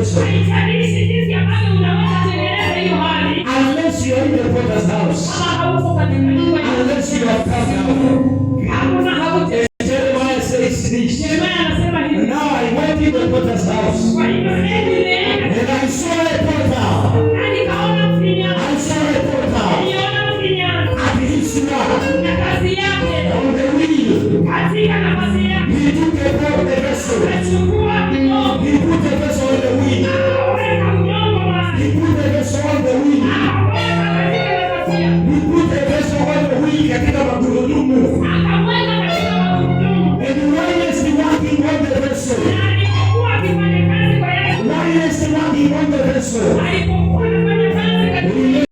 restoration. Haijalishi jinsi ambavyo unaweza tengeneza hiyo hali. Unless you are in the potter's house. Kama hauko katika nyumba ya Unless you have come now. hakuna hauko. Jeremiah says this. Yeremia anasema hivi. Now I went in the potter's house. Kwa hivyo nilienda. And I saw a potter. Na nikaona mfinyanzi. I saw a potter. Niliona mfinyanzi. At his work. Na kazi yake. On the wheel. Katika nafasi yake. He took the vessel. Achukua kidogo. He put the vessel on the wheel. Akaweka udongo mahali. He put the vessel on the wheel. Akaweka katika nafasi yake. He put the vessel on the wheel katika magurudumu. Akaweka katika magurudumu. And while he is working on the vessel. Na alipokuwa akifanya kazi kwa Yesu. While he is working on the vessel. Alipokuwa anafanya kazi katika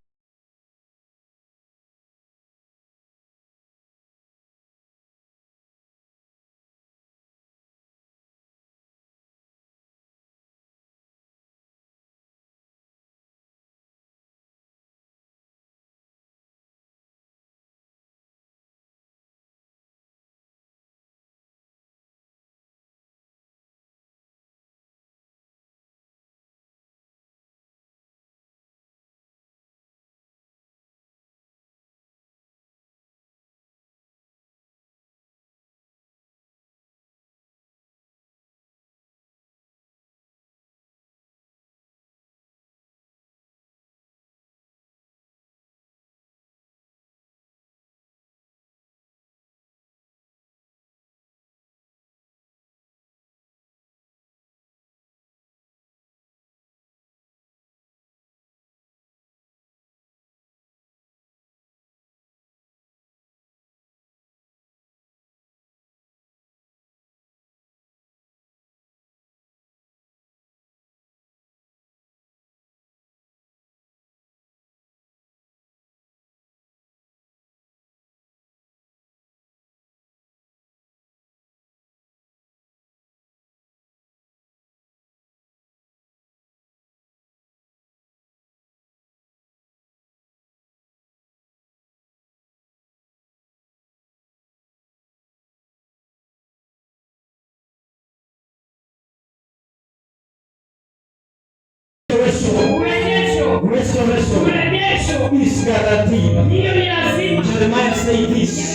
Restoration is guaranteed. hiyo ni lazima. Jeremiah said this.